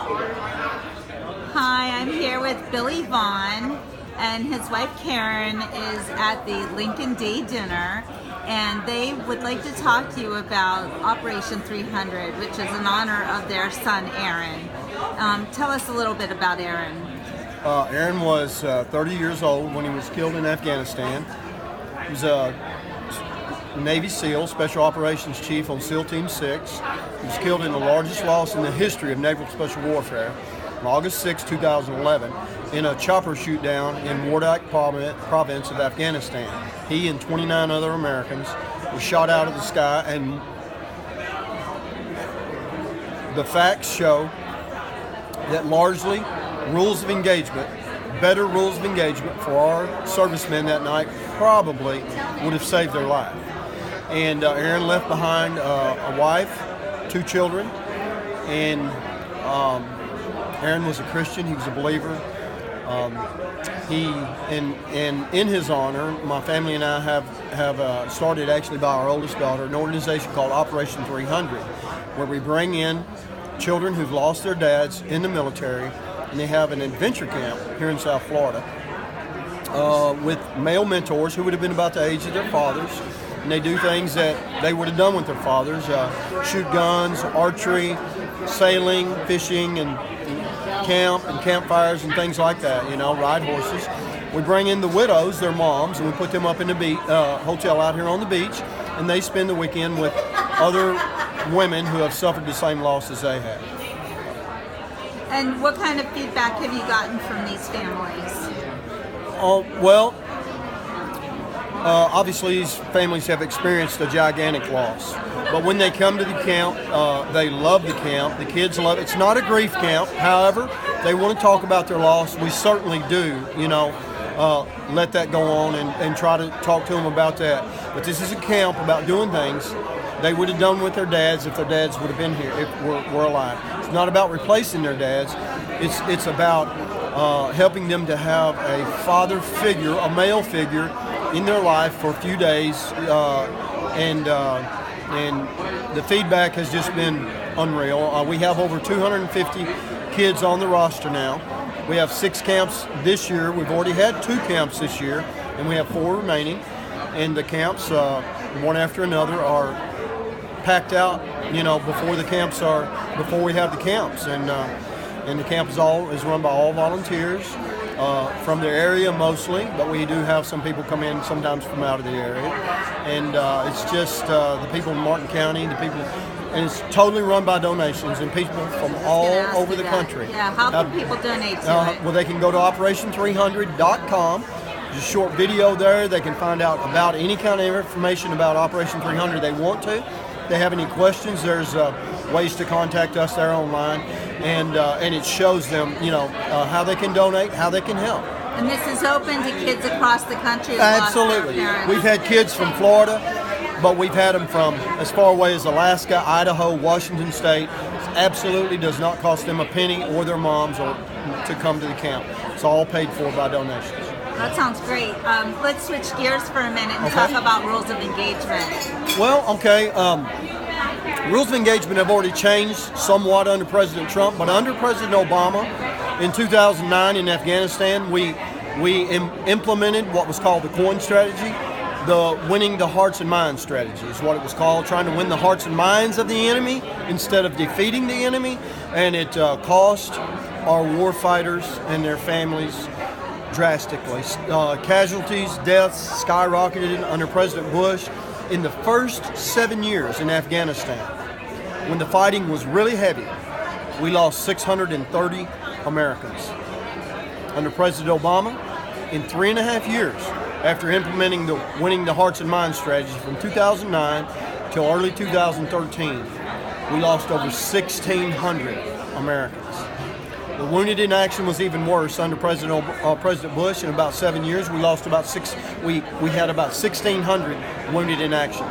Hi, I'm here with Billy Vaughn, and his wife Karen is at the Lincoln Day dinner, and they would like to talk to you about Operation 300, which is in honor of their son Aaron. Tell us a little bit about Aaron. Aaron was 30 years old when he was killed in Afghanistan. He was a Navy SEAL, Special Operations Chief on SEAL Team 6. He was killed in the largest loss in the history of naval special warfare on August 6, 2011, in a chopper shoot-down in Wardak province of Afghanistan. He and 29 other Americans were shot out of the sky, and the facts show that largely better rules of engagement for our servicemen that night probably would have saved their life. And Aaron left behind a wife, 2 children, and Aaron was a Christian. He was a believer. In his honor, my family and I have started, actually by our oldest daughter, an organization called Operation 300, where we bring in children who've lost their dads in the military, and they have an adventure camp here in South Florida with male mentors who would have been about the age of their fathers. And they do things that they would have done with their fathers, shoot guns, archery, sailing, fishing, and campfires and things like that, ride horses. We bring in the widows, their moms, and we put them up in the hotel out here on the beach, and they spend the weekend with other women who have suffered the same loss as they have. And what kind of feedback have you gotten from these families? Obviously these families have experienced a gigantic loss. But when they come to the camp, they love the camp. The kids love it. It's not a grief camp. However, they want to talk about their loss. We certainly do, let that go on and try to talk to them about that. But this is a camp about doing things they would have done with their dads if their dads would have been here, if were alive. It's not about replacing their dads. It's about helping them to have a father figure, a male figure, in their life for a few days, and the feedback has just been unreal. We have over 250 kids on the roster now. We have 6 camps this year. We've already had 2 camps this year, and we have 4 remaining. And the camps, one after another, are packed out, before we have the camps. And the camp is run by all volunteers. From their area mostly, but we do have some people come in sometimes from out of the area. And it's just the people in Martin County, and it's totally run by donations and people from all over the country. Yeah, how can people donate to it? Well, they can go to operation300.com. There's a short video there. They can find out about any kind of information about Operation 300 they want to. If they have any questions, there's ways to contact us there online. And it shows them, how they can donate, how they can help. And this is open to kids across the country. Absolutely. We've had kids from Florida, but we've had them from as far away as Alaska, Idaho, Washington State. It absolutely does not cost them a penny or their moms to come to the camp. It's all paid for by donations. That sounds great. Let's switch gears for a minute and talk about rules of engagement. Well, okay. Rules of engagement have already changed somewhat under President Trump, but under President Obama in 2009 in Afghanistan, we implemented what was called the COIN strategy, the winning the hearts and minds strategy is what it was called, trying to win the hearts and minds of the enemy instead of defeating the enemy, and it cost our war fighters and their families drastically. Casualties, deaths skyrocketed under President Bush. In the first 7 years in Afghanistan, when the fighting was really heavy, we lost 630 Americans. Under President Obama, in 3.5 years, after implementing the winning the hearts and minds strategy from 2009 till early 2013, we lost over 1,600 Americans. The wounded in action was even worse under President Bush. In about 7 years, we lost we had about 1,600 wounded in action.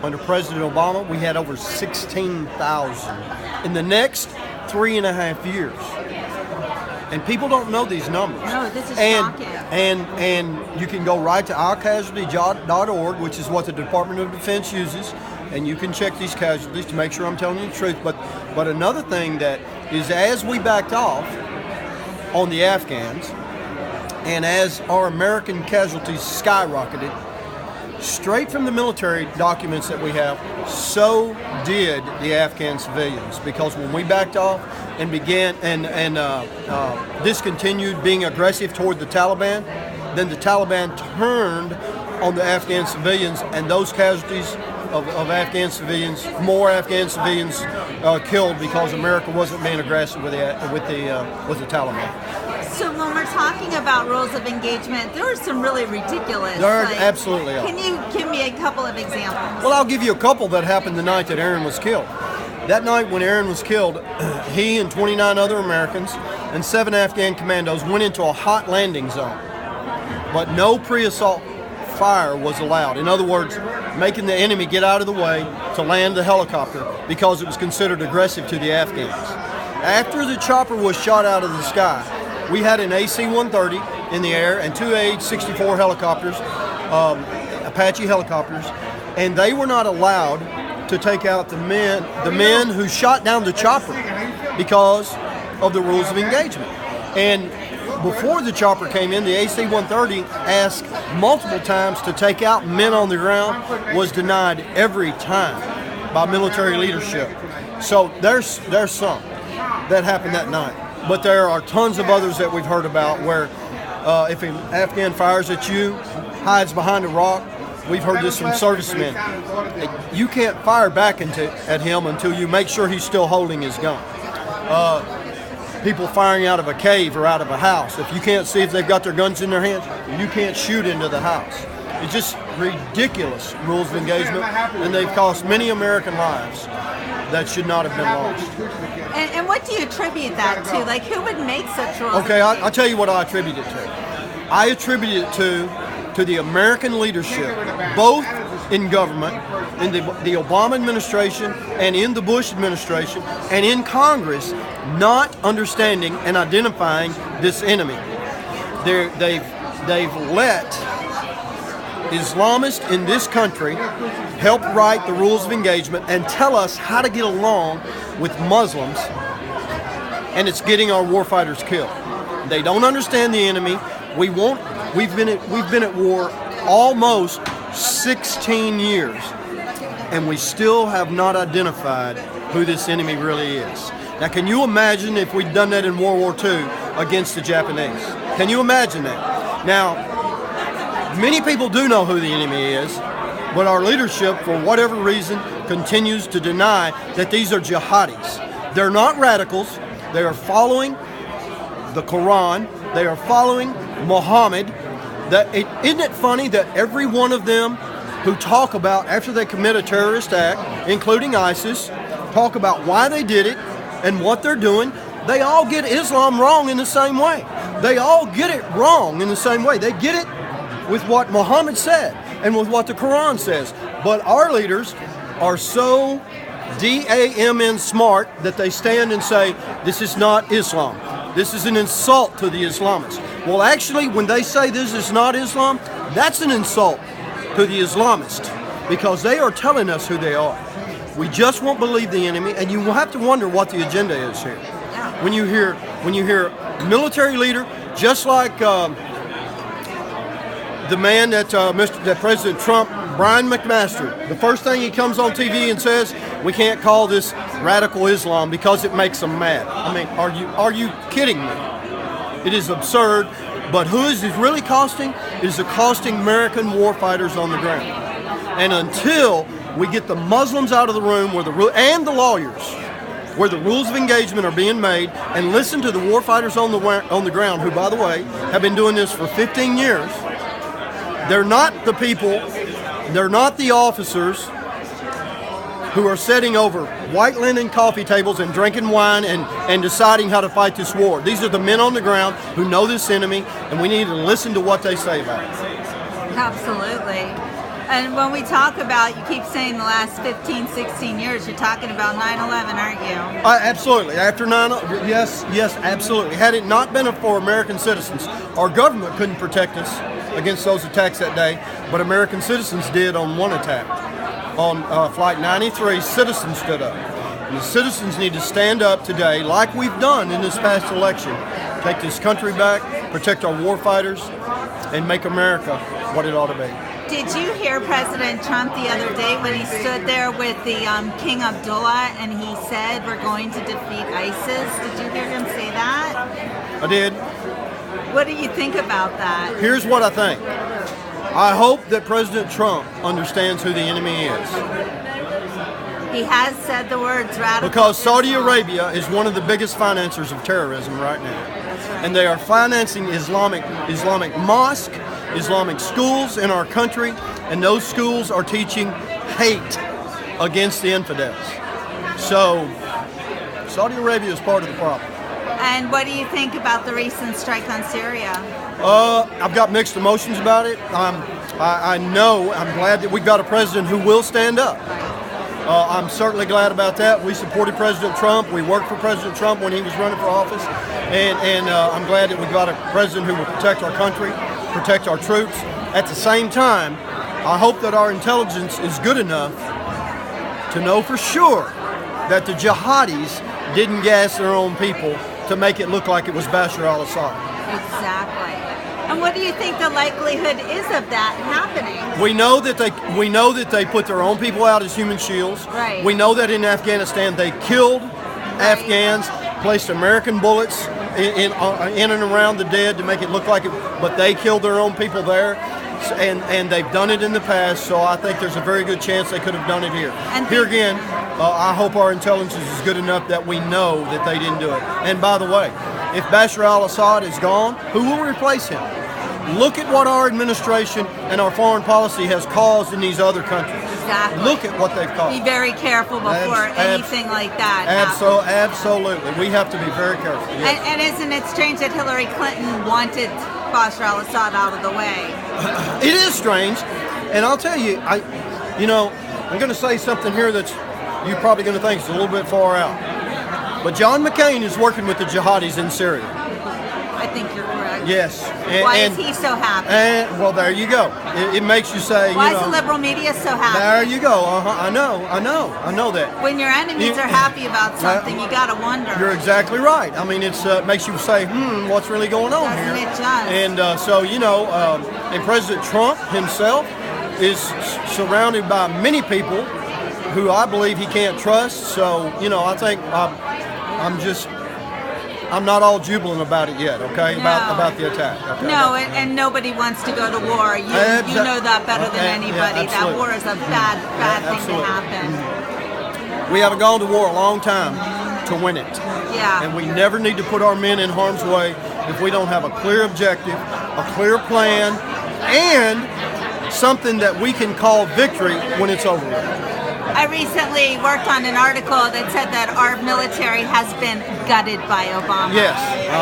Under President Obama, we had over 16,000 in the next 3.5 years. And people don't know these numbers. No, this is shocking. And you can go right to ourcasualty.org, which is what the Department of Defense uses and you can check these casualties to make sure I'm telling you the truth. But another thing that is, as we backed off on the Afghans, and as our American casualties skyrocketed, straight from the military documents that we have, so did the Afghan civilians. Because when we backed off and began and discontinued being aggressive toward the Taliban, then the Taliban turned on the Afghan civilians, and those casualties of Afghan civilians, more Afghan civilians killed because America wasn't being aggressive with the Taliban. So when we're talking about rules of engagement, there are some really ridiculous. There absolutely are. Can you give me a couple of examples? Well, I'll give you a couple that happened the night that Aaron was killed. That night when Aaron was killed, he and 29 other Americans and 7 Afghan commandos went into a hot landing zone. But no pre-assault fire was allowed. In other words, making the enemy get out of the way to land the helicopter because it was considered aggressive to the Afghans. After the chopper was shot out of the sky, we had an AC-130 in the air and 2 AH-64 helicopters, Apache helicopters, and they were not allowed to take out the men who shot down the chopper because of the rules of engagement. And before the chopper came in, the AC-130 asked multiple times to take out men on the ground, was denied every time by military leadership. So there's some that happened that night. But there are tons of others that we've heard about where if an Afghan fires at you, hides behind a rock. We've heard this from servicemen. You can't fire back at him until you make sure he's still holding his gun. People firing out of a cave or out of a house. If you can't see if they've got their guns in their hands, you can't shoot into the house. It's just ridiculous rules of engagement, and they've cost many American lives that should not have been lost. And what do you attribute that to? Like, who would make such rules? Okay, I'll tell you what I attribute it to. I attribute it to the American leadership, both in government, in the Obama administration and in the Bush administration and in Congress, not understanding and identifying this enemy. They've let Islamists in this country help write the rules of engagement and tell us how to get along with Muslims, and it's getting our warfighters killed. They don't understand the enemy. We've been at war almost 16 years, and we still have not identified who this enemy really is. Now, can you imagine if we'd done that in World War II against the Japanese? Can you imagine that? Now, many people do know who the enemy is, but our leadership, for whatever reason, continues to deny that these are jihadis. They're not radicals. They are following the Quran. They are following Muhammad. Isn't it funny that every one of them who talk about, after they commit a terrorist act, including ISIS, talk about why they did it and what they're doing, they all get Islam wrong in the same way. They all get it wrong in the same way. They get it with what Muhammad said and with what the Quran says. But our leaders are so DAMN smart that they stand and say, this is not Islam. This is an insult to the Islamists. Well, actually, when they say this is not Islam, that's an insult to the Islamists because they are telling us who they are. We just won't believe the enemy, and you will have to wonder what the agenda is here. When you hear military leader, just like the man that President Trump, Brian McMaster, the first thing he comes on TV and says, we can't call this radical Islam because it makes them mad. I mean, are you kidding me? It is absurd. But who is it really costing? It is costing American warfighters on the ground. And until we get the Muslims out of the room and the lawyers, where the rules of engagement are being made, and listen to the warfighters on the ground, who, by the way, have been doing this for 15 years. They're not the people, they're not the officers who are sitting over white linen coffee tables and drinking wine and deciding how to fight this war. These are the men on the ground who know this enemy, and we need to listen to what they say about it. Absolutely. And when we talk about, you keep saying the last 15, 16 years, you're talking about 9/11, aren't you? Absolutely. After 9/11, yes, absolutely. Had it not been for American citizens, our government couldn't protect us against those attacks that day, but American citizens did on one attack. on Flight 93, citizens stood up. And the citizens need to stand up today, like we've done in this past election, take this country back, protect our war fighters, and make America what it ought to be. Did you hear President Trump the other day when he stood there with the King Abdullah and he said we're going to defeat ISIS? Did you hear him say that? I did. What do you think about that? Here's what I think. I hope that President Trump understands who the enemy is. He has said the words radical. Because Saudi Arabia is one of the biggest financiers of terrorism right now. That's right. And they are financing Islamic mosques, Islamic schools in our country, and those schools are teaching hate against the infidels. So Saudi Arabia is part of the problem. And what do you think about the recent strike on Syria? I've got mixed emotions about it. I'm glad that we've got a president who will stand up. I'm certainly glad about that. We supported President Trump. We worked for President Trump when he was running for office. And I'm glad that we've got a president who will protect our country, protect our troops. At the same time, I hope that our intelligence is good enough to know for sure that the jihadis didn't gas their own people to make it look like it was Bashar al-Assad. Exactly. And what do you think the likelihood is of that happening? We know that they put their own people out as human shields. Right. We know that in Afghanistan they killed Afghans, placed American bullets in and around the dead to make it look like it, but they killed their own people there. And they've done it in the past, so I think there's a very good chance they could have done it here. And here again, I hope our intelligence is good enough that we know that they didn't do it. And by the way, if Bashar al-Assad is gone, who will replace him? Look at what our administration and our foreign policy has caused in these other countries. Exactly. Look at what they've caused. Be very careful before anything like that happens. Absolutely. We have to be very careful. Yes. And isn't it strange that Hillary Clinton wanted Bashar al-Assad out of the way? It is strange. And I'll tell you, I'm going to say something here that's you're probably going to think is a little bit far out. But John McCain is working with the jihadis in Syria. I think you're correct. Yes. Why is he so happy? Well, there you go. It makes you say, Why is the liberal media so happy? There you go. I know that. When your enemies are happy about something, you got to wonder. You're exactly right. I mean, it makes you say, what's really going on here? Doesn't it just? And and President Trump himself is surrounded by many people who I believe he can't trust. So, I think I'm not all jubilant about it yet, okay? No. About the attack. Okay? No, and nobody wants to go to war. You know that better than anybody. That war is a bad thing to happen. We haven't gone to war a long time to win it. Yeah. And we never need to put our men in harm's way if we don't have a clear objective, a clear plan, and something that we can call victory when it's over with. I recently worked on an article that said that our military has been gutted by Obama. Yes.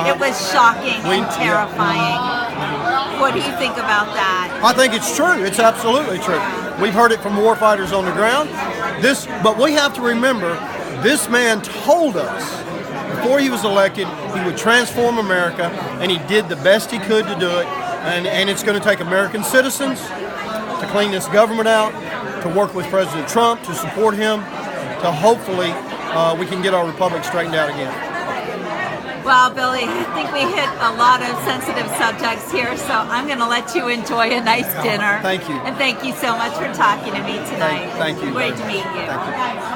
It was shocking and terrifying. What do you think about that? I think it's true. It's absolutely true. We've heard it from warfighters on the ground. But we have to remember, this man told us before he was elected he would transform America, and he did the best he could to do it. And it's going to take American citizens to clean this government out, to work with President Trump, to support him, to hopefully we can get our republic straightened out again. Well, Billy, I think we hit a lot of sensitive subjects here, so I'm going to let you enjoy a nice dinner. Thank you. And thank you so much for talking to me tonight. Thank you. Great to meet you. Thank you.